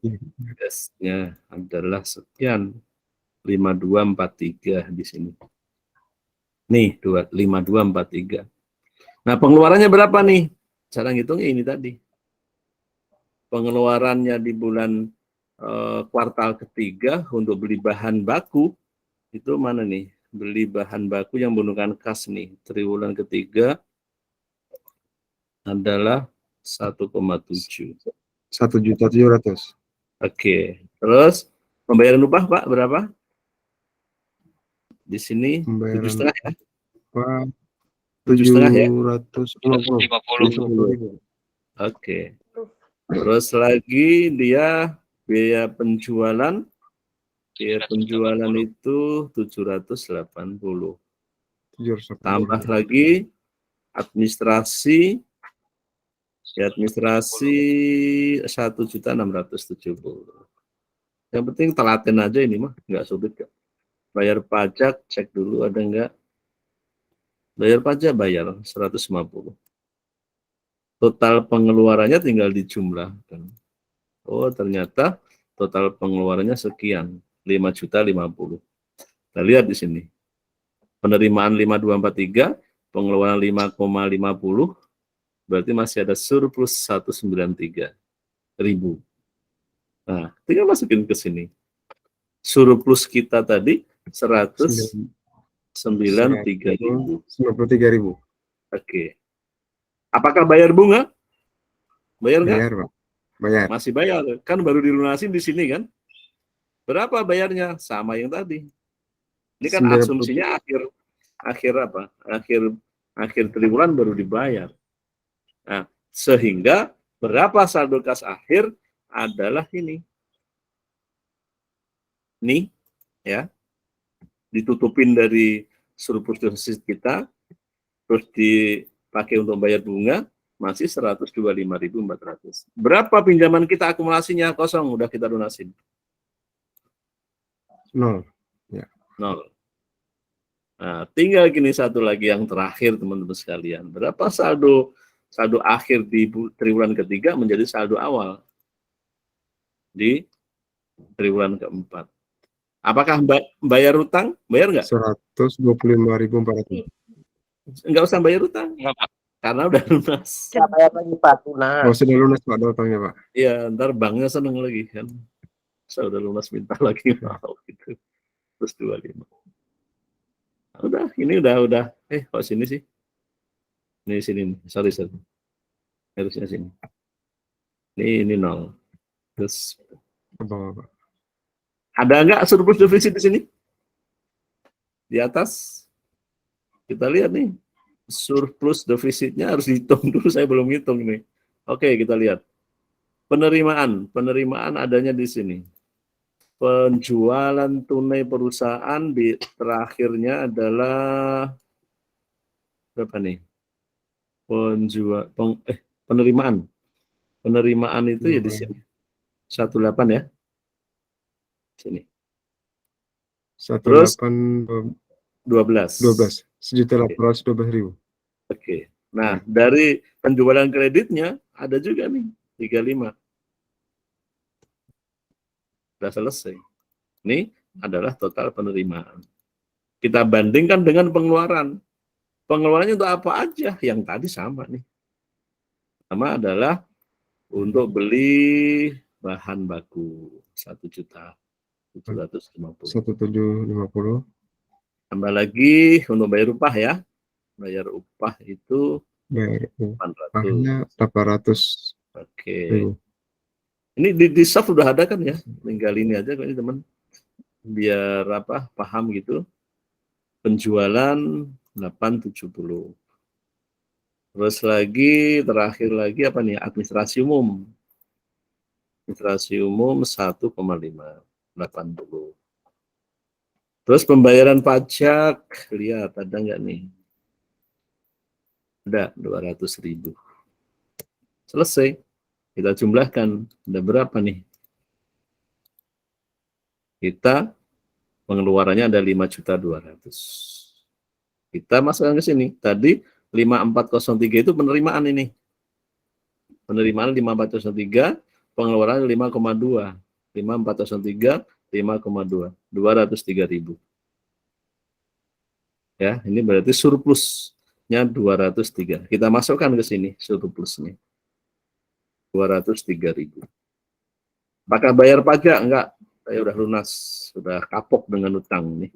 [SPEAKER 1] gasnya adalah sekian. 5243 di sini. Nih, 5243. Nah, pengeluarannya berapa nih? Cara ngitungnya ini tadi. Pengeluarannya di bulan kuartal ketiga untuk beli bahan baku, itu mana nih? Beli bahan baku yang menggunakan kas nih. Triwulan ketiga adalah 1,7.
[SPEAKER 4] 1.700.000.
[SPEAKER 1] Oke. Terus pembayaran upah Pak berapa? Di sini
[SPEAKER 4] Pembayaran
[SPEAKER 1] 7,5 ya?
[SPEAKER 4] upah
[SPEAKER 1] 7,5 ya?
[SPEAKER 4] 750.000.
[SPEAKER 1] Oke. Terus lagi dia biaya penjualan. Biaya penjualan itu 780.
[SPEAKER 4] 780.000.
[SPEAKER 1] Tambah lagi administrasi. Ya, administrasi 1.670. Yang penting telaten aja ini mah, nggak sulit kok. Bayar pajak, cek dulu ada nggak. Bayar pajak, bayar 150. Total pengeluarannya tinggal dijumlahkan. Oh, ternyata total pengeluarannya sekian, 5.050. Kita lihat di sini. Penerimaan 5243, pengeluaran 5,50, berarti masih ada surplus 193.000. Nah, tinggal masukin ke sini. Surplus kita tadi 193.000.
[SPEAKER 4] 93.000.
[SPEAKER 1] Oke. Apakah bayar bunga? Bayar nggak?
[SPEAKER 4] Bayar, Pak. Bayar.
[SPEAKER 1] Masih bayar. Kan baru dilunasin di sini kan? Berapa bayarnya? Sama yang tadi. Ini kan
[SPEAKER 4] 90.
[SPEAKER 1] asumsinya akhir apa? Akhir triwulan baru dibayar. Nah, sehingga berapa saldo kas akhir adalah ini. Nih, ya. Ditutupin dari surplus defisit kita, terus dipakai untuk bayar bunga, masih 125.400. Berapa pinjaman kita akumulasinya? Kosong, udah kita lunasin.
[SPEAKER 4] 0.
[SPEAKER 1] 0. Nah, tinggal gini satu lagi yang terakhir teman-teman sekalian. Berapa saldo akhir di triwulan ketiga menjadi saldo awal di triwulan keempat? Apakah bayar utang? Bayar nggak?
[SPEAKER 4] 125.400.
[SPEAKER 1] Nggak usah bayar utang. Karena udah lunas.
[SPEAKER 2] Saya bayar lagi Pak, lunas.
[SPEAKER 4] Oh, sudah lunas Pak datangnya, Pak.
[SPEAKER 1] Iya, ntar banknya seneng lagi kan. Saya udah lunas minta lagi mau gitu. Terus 25. Udah, ini udah. Kok sini sih? Ini sini. Sorry. Harusnya sini. Ini 0. Terus
[SPEAKER 4] Ke bawah, Pak.
[SPEAKER 1] ada nggak surplus defisit di sini? Di atas. Kita lihat nih. Surplus defisitnya harus dihitung dulu. Saya belum hitung nih. Oke, kita lihat. Penerimaan adanya di sini. Penjualan tunai perusahaan di terakhirnya adalah berapa nih? Penerimaan itu ya di sini 18 ya. Sini.
[SPEAKER 4] 12. 1.812.000.
[SPEAKER 1] Oke. Nah, dari penjualan kreditnya ada juga nih 35. Sudah selesai. Ini adalah total penerimaan. Kita bandingkan dengan pengeluaran. Pengeluarannya untuk apa aja? Yang tadi sama nih. Pertama adalah untuk beli bahan baku 1.750.000.
[SPEAKER 4] 1.750.
[SPEAKER 1] Tambah lagi untuk bayar upah ya. Bayar upah itu
[SPEAKER 4] Bayar
[SPEAKER 1] 800.
[SPEAKER 4] upahnya 800.000.
[SPEAKER 1] Oke. Ini di soft udah ada kan ya? Tinggal ini aja kok ini teman. Biar apa? Paham gitu. Penjualan 870. Terus lagi terakhir lagi apa nih? Administrasi umum. Administrasi umum 1,580. Terus pembayaran pajak, lihat ada nggak nih? Ada 200.000. Selesai. Kita jumlahkan, ada berapa nih? Kita pengeluarannya ada 5.200.000. Kita masukkan ke sini. Tadi 5403 itu penerimaan ini. Penerimaan 5403, pengeluaran 5,2. 5403 5,2. 203.000. Ya, ini berarti surplusnya 203. Kita masukkan ke sini surplusnya. 203.000. Apakah bayar pajak? Enggak. Saya udah lunas, sudah kapok dengan utang nih.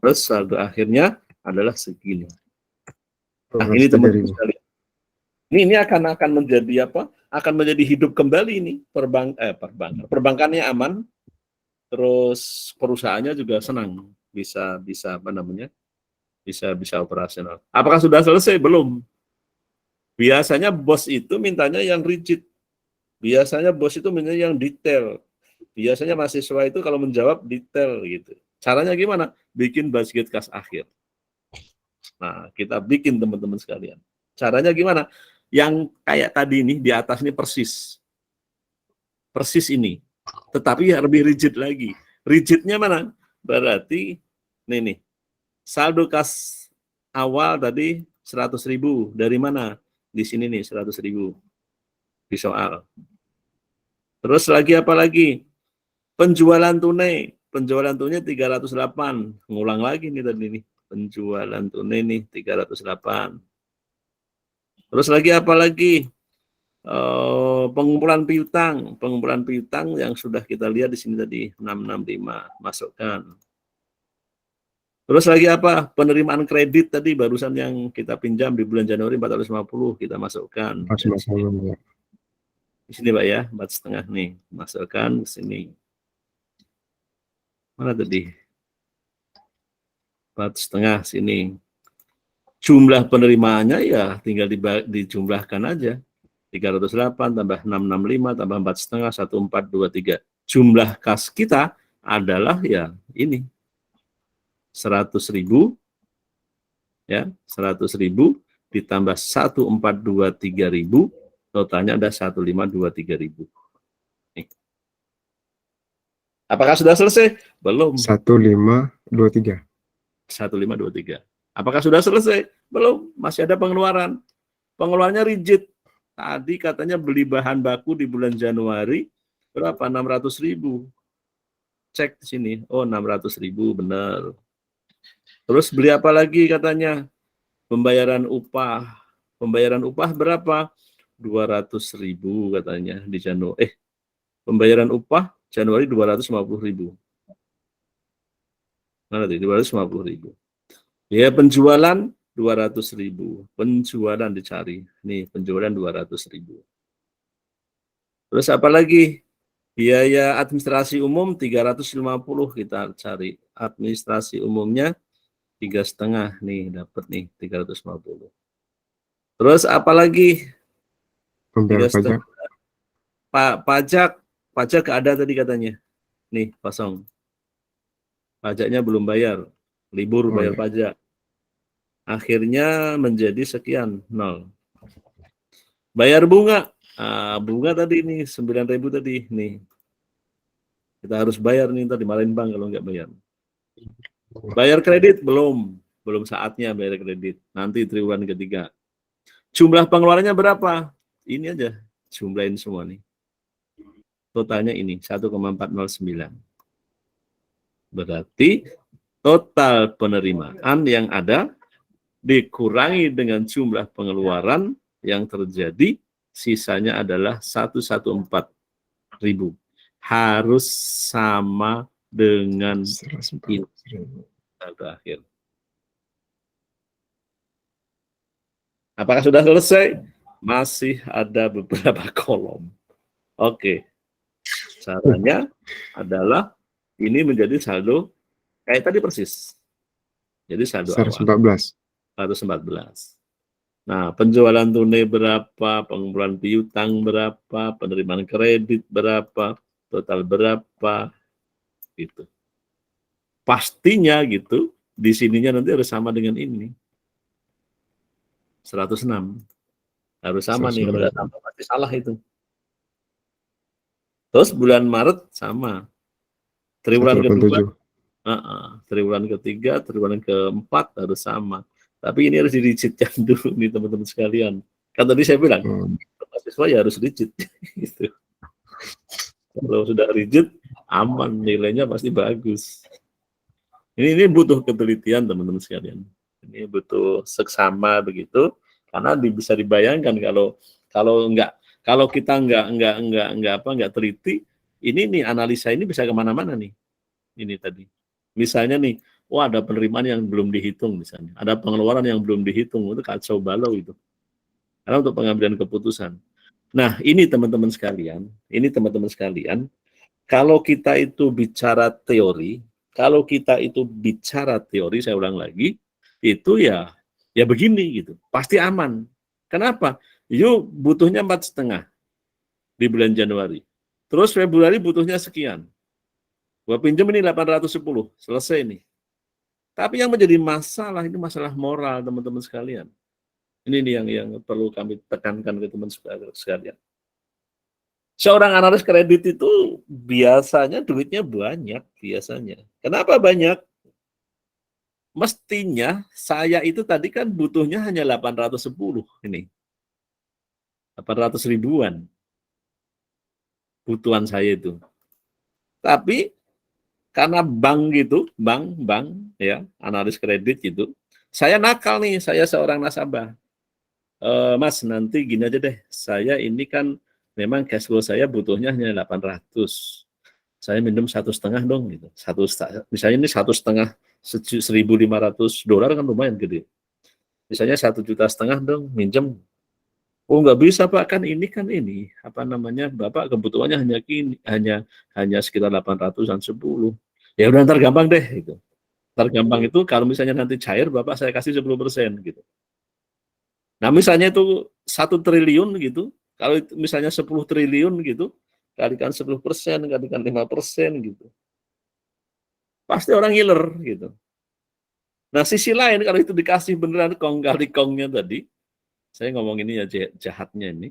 [SPEAKER 1] Terus saldo akhirnya adalah segini. Nah, ini teman-teman
[SPEAKER 4] 203.000.
[SPEAKER 1] sekalian. Ini akan menjadi apa? Akan menjadi hidup kembali ini perbankan. Perbankannya aman, terus perusahaannya juga senang, bisa apa namanya? Bisa operasional. Apakah sudah selesai? Belum. Biasanya bos itu mintanya yang rigid. Biasanya bos itu mintanya yang detail. Biasanya mahasiswa itu kalau menjawab detail gitu. Caranya gimana? Bikin budget kas akhir. Nah, kita bikin teman-teman sekalian. Caranya gimana? Yang kayak tadi ini di atas ini persis. Persis ini. Tetapi lebih rigid lagi. Rigidnya mana? Berarti nih. Saldo kas awal tadi 100.000. Dari mana? Di sini nih 100.000. Di soal. Terus lagi apa lagi? Penjualan tunai. Penjualan tunai 308. Ngulang lagi nih tadi nih. Penjualan tunai nih 308. Terus lagi apa lagi? Pengumpulan piutang. Pengumpulan piutang yang sudah kita lihat di sini tadi 665. Masukkan. Terus lagi apa? Penerimaan kredit tadi barusan yang kita pinjam di bulan Januari 450 kita masukkan. Di sini Pak ya, 4,5 nih. Masukkan ke sini. Mana tadi? 4,5 sini. Jumlah penerimaannya ya tinggal dijumlahkan aja. 308 tambah 665 tambah 4,5 1423. Jumlah kas kita adalah ya ini. 100.000 ya, 100.000 ditambah 1.423.000, totalnya ada 1.523.000. Apakah sudah selesai? Belum.
[SPEAKER 4] 1.523.
[SPEAKER 1] 1.523. Apakah sudah selesai? Belum. Masih ada pengeluaran. Pengeluarannya rigid. Tadi katanya beli bahan baku di bulan Januari berapa? 600.000. Cek di sini. Oh, 600.000 benar. Terus beli apa lagi katanya? Pembayaran upah. Pembayaran upah berapa? 200.000 katanya di Januari. Pembayaran upah Januari 250.000. Mana tadi? 250.000. Ya, penjualan 200.000. Penjualan dicari. Nih, penjualan 200.000. Terus apa lagi? Biaya administrasi umum 350 kita cari. Administrasi umumnya 3,5 nih, dapat nih 350. Terus apa lagi?
[SPEAKER 4] Pembayar pajak.
[SPEAKER 1] Pajak ada tadi katanya. Nih, kosong. Pajaknya belum bayar. Libur bayar pajak. Akhirnya menjadi sekian, 0. Bayar bunga. Bunga tadi nih 9.000 tadi nih. Kita harus bayar nih, tadi dimarahin bank kalau nggak bayar. Bayar kredit belum saatnya bayar kredit. Nanti triwulan ketiga. Jumlah pengeluarannya berapa? Ini aja, jumlahin semua nih. Totalnya ini 1,409. Berarti total penerimaan yang ada dikurangi dengan jumlah pengeluaran yang terjadi, sisanya adalah 114.000. Harus sama dengan ini. Terakhir. Apakah sudah selesai? Masih ada beberapa kolom. Oke. Caranya adalah ini menjadi saldo kayak tadi persis. Jadi saldo
[SPEAKER 4] 114.
[SPEAKER 1] 114. Nah, penjualan tunai berapa, pengumpulan piutang berapa, penerimaan kredit berapa, total berapa, gitu. Pastinya gitu, di sininya nanti harus sama dengan ini. 106. Harus sama 106. Nih, kalau nggak sama pasti salah itu. Terus bulan Maret sama. Triwulan kedua, triwulan ketiga, triwulan keempat harus sama. Tapi ini harus dirigidkan dulu nih teman-teman sekalian. Kan tadi saya bilang, mahasiswa ya harus rigid. Gitu. Kalau sudah rigid, aman, nilainya pasti bagus. Ini butuh ketelitian teman-teman sekalian. Ini butuh seksama begitu, karena bisa dibayangkan kalau kita nggak teliti, ini nih analisa ini bisa kemana-mana nih. Ini tadi, misalnya nih, ada penerimaan yang belum dihitung misalnya, ada pengeluaran yang belum dihitung, itu kacau balau itu. Karena untuk pengambilan keputusan. Nah, ini teman-teman sekalian, kalau kita itu bicara teori, saya ulang lagi, itu ya begini gitu, pasti aman. Kenapa? Yuk butuhnya 4,5 di bulan Januari. Terus Februari butuhnya sekian. Gua pinjam ini 810, selesai nih. Tapi yang menjadi masalah itu masalah moral teman-teman sekalian. Ini nih yang perlu kami tekankan ke teman sekalian. Seorang analis kredit itu biasanya duitnya banyak biasanya. Kenapa banyak? Mestinya saya itu tadi kan butuhnya hanya 810 ini. 800 ribuan butuhan saya itu. Tapi karena bank ya, analis kredit gitu, saya nakal nih, saya seorang nasabah. Mas, nanti gini aja deh, saya ini kan memang cash flow saya butuhnya hanya 800. Saya minjem 1,5 dong gitu. Misalnya ini 1,5 $1.500 kan lumayan gede. Misalnya 1,5 juta dong minjem. Oh, nggak bisa Pak, kan ini Bapak kebutuhannya hanya sekitar 800-an 10. Ya udah, ntar gampang deh gitu. Ntar gampang itu kalau misalnya nanti cair Bapak saya kasih 10% gitu. Nah, misalnya itu 1 triliun gitu, kalau misalnya 10 triliun gitu, kalikan 10%, kalikan 5% gitu. Pasti orang ngiler gitu. Nah, sisi lain kalau itu dikasih beneran kong kali kongnya tadi, saya ngomong ini ya jahatnya ini,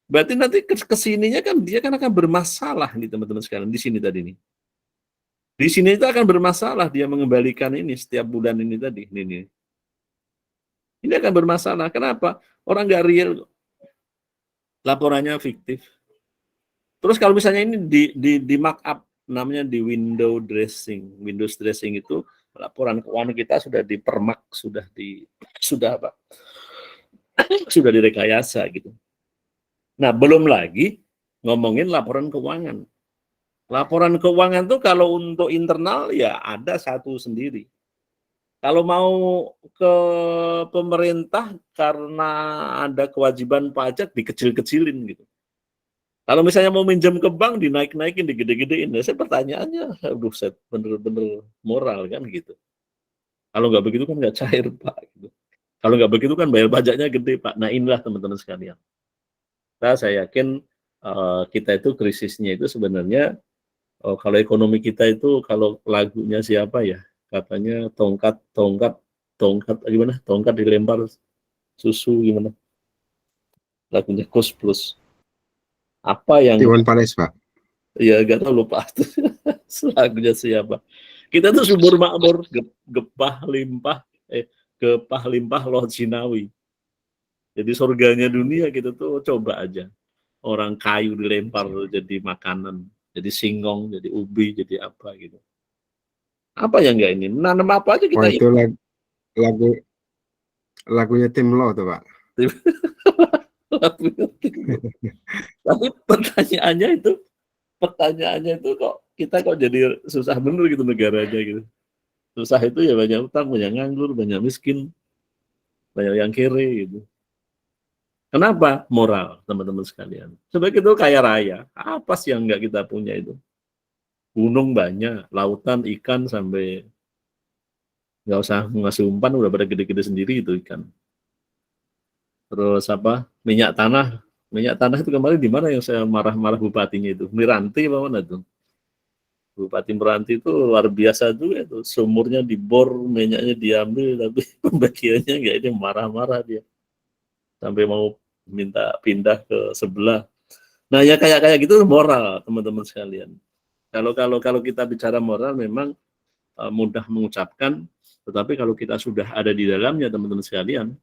[SPEAKER 1] berarti nanti kesininya kan dia kan akan bermasalah nih teman-teman sekalian di sini tadi nih. Di sini itu akan bermasalah dia mengembalikan ini setiap bulan ini tadi. Ini akan bermasalah. Kenapa? Orang nggak real, laporannya fiktif. Terus kalau misalnya ini di markup, namanya di windows dressing itu laporan keuangan kita sudah dipermak, sudah direkayasa gitu. Nah, belum lagi ngomongin laporan keuangan. Laporan keuangan tuh kalau untuk internal ya ada satu sendiri. Kalau mau ke pemerintah karena ada kewajiban pajak dikecil-kecilin gitu. Kalau misalnya mau minjem ke bank dinaik-naikin, digede-gedein. Nah, saya pertanyaannya, aduh, bener-bener moral kan gitu. Kalau nggak begitu kan nggak cair Pak. Gitu. Kalau nggak begitu kan bayar pajaknya gede Pak. Nah, inilah teman-teman sekalian. Nah, saya yakin kita itu krisisnya itu sebenarnya kalau ekonomi kita itu kalau lagunya siapa ya? Katanya tongkat gimana? Tongkat dilempar susu gimana? Lagunya Kus Plus. Apa yang
[SPEAKER 4] Iwan Fals, Pak.
[SPEAKER 1] ya nggak tahu, lupa lagunya siapa. Kita tuh subur makmur, gepah limpah loh Jinawi. Jadi surganya dunia kita tuh coba aja. Orang kayu dilempar jadi makanan, jadi singkong, jadi ubi, jadi apa gitu. Apa yang enggak ini? Nanam apa aja kita
[SPEAKER 4] itu lagunya Tim Lo tuh, Pak.
[SPEAKER 1] Tapi pertanyaannya itu kok kita jadi susah bener gitu negaranya gitu. Susah itu ya banyak utang, banyak nganggur, banyak miskin, banyak yang kere gitu. Kenapa? Moral, teman-teman sekalian. Sebagai itu kaya raya, apa sih yang nggak kita punya itu? Gunung banyak, lautan, ikan sampai nggak usah ngasih umpan udah pada gede-gede sendiri itu ikan. Terus minyak tanah itu kemarin di mana yang saya marah-marah bupatinya itu, Miranti apa mana tuh? Bupati Meranti itu luar biasa juga itu, sumurnya dibor, minyaknya diambil, tapi pembagiannya nggak, ini marah-marah dia, sampai mau minta pindah ke sebelah. Nah ya kayak gitu moral teman-teman sekalian. Kalau kita bicara moral memang mudah mengucapkan, tetapi kalau kita sudah ada di dalamnya teman-teman sekalian,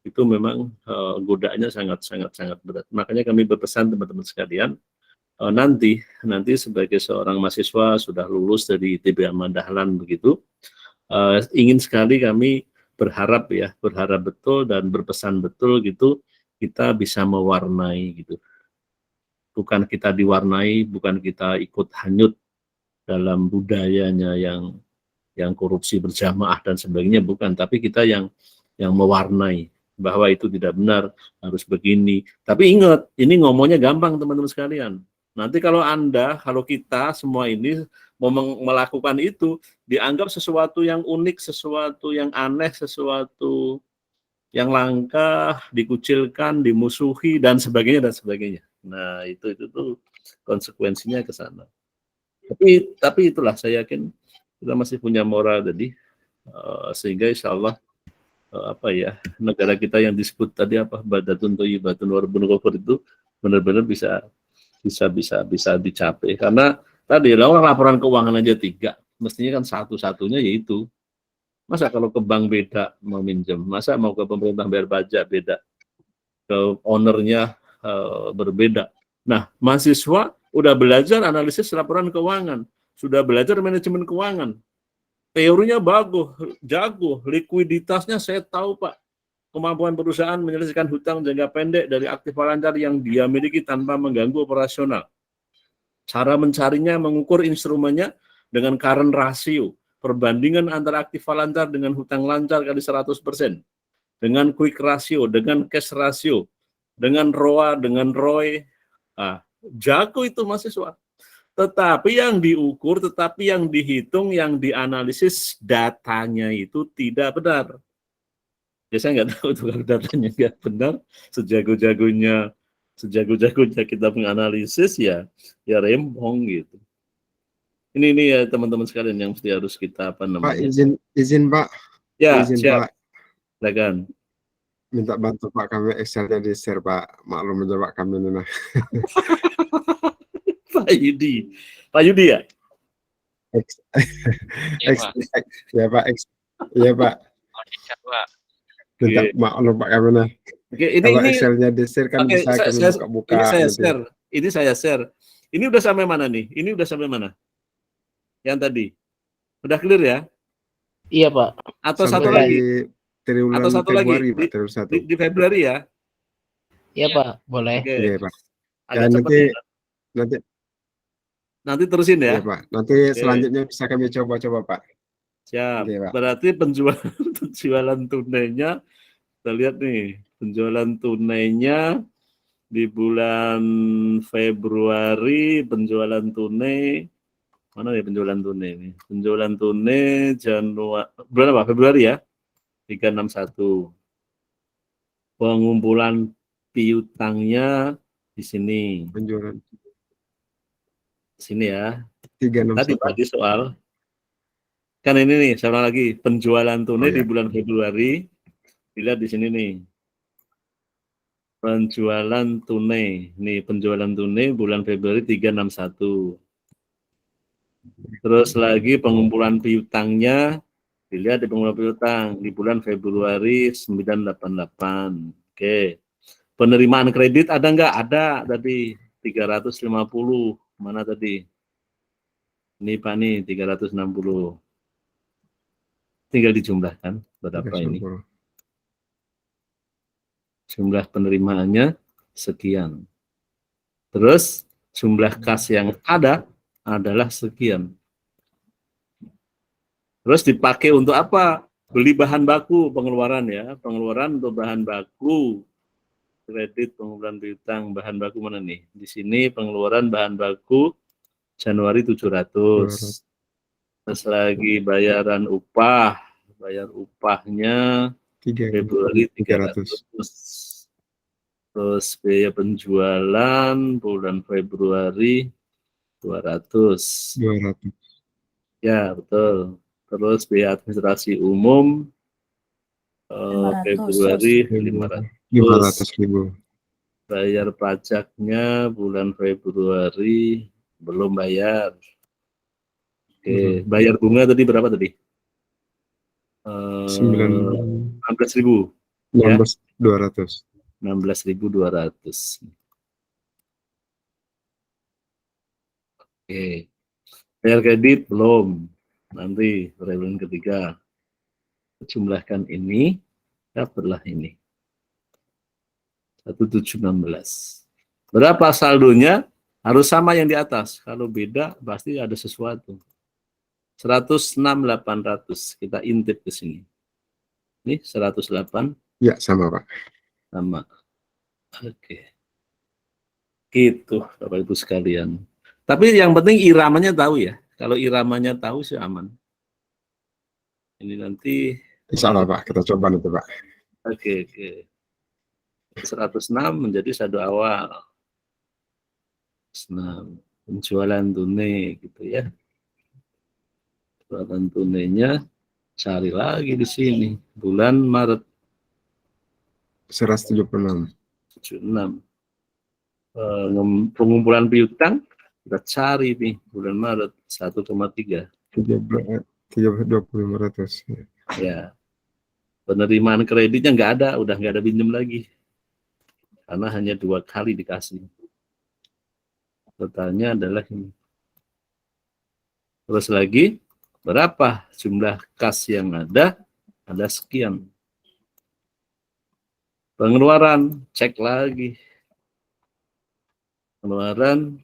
[SPEAKER 1] itu memang godaannya sangat berat. Makanya kami berpesan teman-teman sekalian, nanti sebagai seorang mahasiswa sudah lulus dari ITB Ahmad Dahlan begitu, ingin sekali kami berharap betul dan berpesan betul gitu, kita bisa mewarnai gitu. Bukan kita diwarnai, bukan kita ikut hanyut dalam budayanya yang korupsi berjamaah dan sebagainya, bukan, tapi kita yang mewarnai bahwa itu tidak benar, harus begini. Tapi ingat, ini ngomongnya gampang teman-teman sekalian. Nanti kalau kita semua ini mau melakukan itu, dianggap sesuatu yang unik, sesuatu yang aneh, sesuatu yang langka, dikucilkan, dimusuhi, dan sebagainya, dan sebagainya. Nah, itu tuh konsekuensinya ke sana. Tapi itulah, saya yakin kita masih punya moral tadi, sehingga insya Allah negara kita yang disebut tadi badatun thayyibatun wa rabbun ghafur itu benar-benar bisa dicapai. Karena tadi orang laporan keuangan aja 3, mestinya kan satu-satunya yaitu, masa kalau ke bank beda mau minjem, masa mau ke pemerintah bayar pajak beda, ke ownernya berbeda. Nah, mahasiswa udah belajar analisis laporan keuangan, sudah belajar manajemen keuangan, teorinya bagus, jago, likuiditasnya saya tahu Pak, kemampuan perusahaan menyelesaikan hutang jangka pendek dari aktiva lancar yang dia miliki tanpa mengganggu operasional. Cara mencarinya, mengukur instrumennya dengan current ratio, perbandingan antara aktiva lancar dengan hutang lancar kali 100%, dengan quick ratio, dengan cash ratio, dengan ROA, dengan ROI, jago itu mahasiswa. Tetapi yang diukur, tetapi yang dihitung, yang dianalisis datanya itu tidak benar. Ya saya nggak tahu tuh kalau datanya nggak benar, sejago-jagonya kita menganalisis ya rempong gitu. Ini ya teman-teman sekalian yang mesti harus kita
[SPEAKER 4] Pak, izin Pak.
[SPEAKER 1] Ya,
[SPEAKER 4] izin
[SPEAKER 1] siap.
[SPEAKER 4] Pak.
[SPEAKER 1] Silakan.
[SPEAKER 4] Minta bantu Pak, kami Excelnya di share Pak. Maklum aja Pak kami ini.
[SPEAKER 1] Pak Yudi ya?
[SPEAKER 4] Ya Pak. Ya Pak. Minta maklum Pak kami nih.
[SPEAKER 1] Oke,
[SPEAKER 4] kalau Excelnya di share kan bisa kami buka-buka.
[SPEAKER 1] Ini saya share. Ini udah sampai mana nih? Ini udah sampai mana? Yang tadi. Udah clear ya?
[SPEAKER 2] Iya Pak.
[SPEAKER 1] Atau
[SPEAKER 4] sampai
[SPEAKER 1] satu lagi?
[SPEAKER 4] Triwulan
[SPEAKER 1] Atau satu
[SPEAKER 4] Februari,
[SPEAKER 1] lagi?
[SPEAKER 4] Pak,
[SPEAKER 1] di Februari ya?
[SPEAKER 2] Iya Pak, boleh.
[SPEAKER 1] Oke.
[SPEAKER 4] Iya Pak.
[SPEAKER 1] Agak cepat ya. Nanti terusin ya.
[SPEAKER 4] Iya Pak. Nanti selanjutnya bisa kami coba-coba Pak.
[SPEAKER 1] Siap.
[SPEAKER 4] Oke, Pak.
[SPEAKER 1] Berarti penjualan tunainya, kita lihat nih, penjualan tunainya di bulan Februari, penjualan tunai, mana ya penjualan tunai ini? Penjualan tunai bulan apa? Februari ya? 361. Pengumpulan piutangnya di sini.
[SPEAKER 4] Penjualan.
[SPEAKER 1] Sini ya.
[SPEAKER 4] 361.
[SPEAKER 1] Tadi soal. Kan ini nih, saya ulang lagi. Penjualan tunai di bulan Februari. Dilihat di sini nih. Penjualan tunai. Nih, penjualan tunai bulan Februari 361. Terus lagi pengumpulan piutangnya. Dilihat di pengumpulan piutang di bulan Februari 988. Oke. Penerimaan kredit ada nggak? Ada tadi 350. Mana tadi? Ini Pak nih 360. Tinggal dijumlahkan berapa ini? Jumlah penerimaannya sekian. Terus jumlah kas yang ada adalah sekian. Terus dipakai untuk apa? Beli bahan baku, pengeluaran ya. Pengeluaran untuk bahan baku. Kredit, pengumpulan piutang, bahan baku mana nih? Di sini pengeluaran bahan baku Januari 700. Terus lagi bayaran upah. Bayar upahnya Februari 300. Terus biaya penjualan bulan Februari 200. Ya, betul. Terus biaya administrasi umum Februari 500.000. Bayar pajaknya bulan Februari belum bayar. Oke, bayar bunga tadi berapa tadi? 16.000.
[SPEAKER 4] 16.200.
[SPEAKER 1] 16.200. Oke. Bayar kredit belum. Nanti triwulan ketiga. Jumlahkan ini, dapatlah ini. 1716. Berapa saldonya? Harus sama yang di atas. Kalau beda, pasti ada sesuatu. 106.800. Kita intip ke sini. Ini 108
[SPEAKER 4] Ya, sama Pak.
[SPEAKER 1] sama. Oke. Gitu, Bapak Ibu sekalian. Tapi yang penting iramanya tahu ya. Kalau iramanya tahu sih aman. Ini nanti
[SPEAKER 4] Insya Allah Pak, kita coba nanti Pak.
[SPEAKER 1] oke. 106 menjadi saldo awal. 106. Penjualan tunai gitu ya. Penjualan tunainya cari lagi di sini. Bulan Maret
[SPEAKER 4] 176.
[SPEAKER 1] 76. Pengumpulan piutang kita cari nih bulan Maret 1,3.
[SPEAKER 4] 3.500.
[SPEAKER 1] Ya. Penerimaan kreditnya nggak ada, udah nggak ada pinjam lagi. Karena hanya 2 kali dikasih. Totalnya adalah ini. Terus lagi, berapa jumlah kas yang ada? Ada sekian. Pengeluaran, cek lagi. Pengeluaran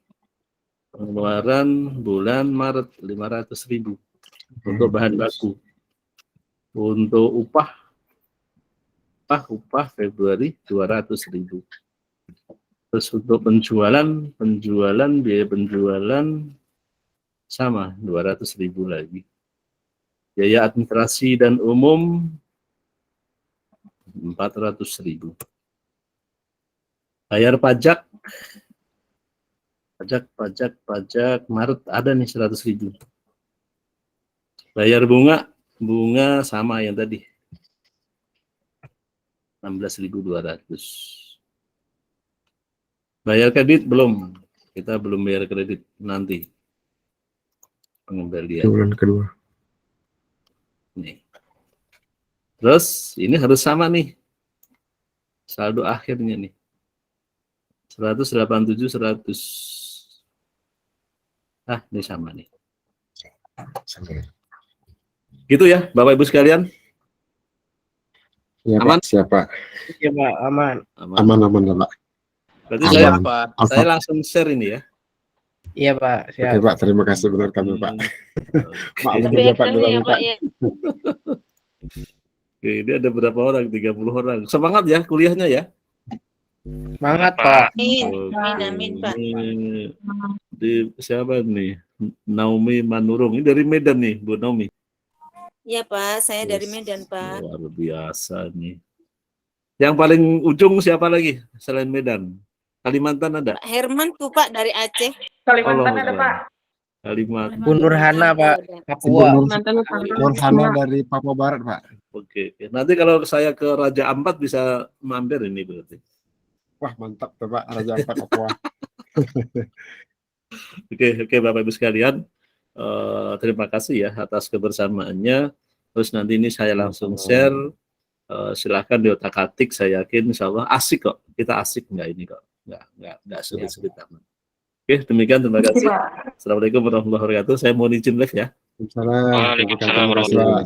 [SPEAKER 1] bulan Maret 500.000 untuk bahan baku. Untuk upah Februari 200.000. Terus untuk biaya penjualan sama 200.000 lagi. Biaya administrasi dan umum 400.000. Bayar pajak Maret ada nih 100.000. Bayar bunga sama yang tadi 16.200. Bayar kredit belum, kita belum bayar kredit, nanti pengembalian.
[SPEAKER 4] Bulan kedua.
[SPEAKER 1] Nih. Terus ini harus sama nih saldo akhirnya nih 187 100. Ini sama nih. Gitu ya, Bapak Ibu sekalian.
[SPEAKER 4] Ya
[SPEAKER 1] Aman?
[SPEAKER 4] Pak, siapa?
[SPEAKER 2] Iya Pak, aman.
[SPEAKER 4] Aman ya Pak.
[SPEAKER 1] Berarti
[SPEAKER 4] Aman.
[SPEAKER 1] saya,
[SPEAKER 2] Pak.
[SPEAKER 1] saya langsung share ini ya.
[SPEAKER 2] Iya Pak, siap.
[SPEAKER 4] Oke Pak, terima kasih benar kami Pak. Maklum
[SPEAKER 1] Oke.
[SPEAKER 4] berjabat dulu
[SPEAKER 5] ya
[SPEAKER 4] Pak.
[SPEAKER 5] Pak ya.
[SPEAKER 1] Oke, ini ada berapa orang? 30 orang. Semangat ya kuliahnya ya.
[SPEAKER 2] Semangat Pak.
[SPEAKER 5] Amin Pak.
[SPEAKER 1] Ini di siapa nih? Naomi Manurung. Ini dari Medan nih, Bu Naomi.
[SPEAKER 5] Iya Pak, saya dari Medan Pak.
[SPEAKER 1] Luar biasa nih. Yang paling ujung siapa lagi selain Medan? Kalimantan ada?
[SPEAKER 5] Pak Herman tuh Pak dari Aceh.
[SPEAKER 1] Kalimantan ada Pak. Kalimantan.
[SPEAKER 2] Bu Nurhana Pak,
[SPEAKER 4] Ibu
[SPEAKER 2] Papua.
[SPEAKER 4] Nurhana dari Papua Barat Pak.
[SPEAKER 1] Oke. Nanti kalau saya ke Raja Ampat bisa mampir ini berarti.
[SPEAKER 4] Wah mantap tuh Pak, Raja Ampat Papua.
[SPEAKER 1] Oke Bapak Ibu sekalian. Terima kasih ya atas kebersamaannya. Terus nanti ini saya langsung share. Silahkan diotak-atik. Saya yakin insya Allah asik kok. Kita asik nggak ini kok. Nggak sulit-sulit amat. Oke, demikian terima kasih. Assalamualaikum warahmatullahi wabarakatuh. Saya mau izin live ya.
[SPEAKER 4] Waalaikumsalam.
[SPEAKER 6] Waalaikumsalam warahmatullahi wabarakatuh.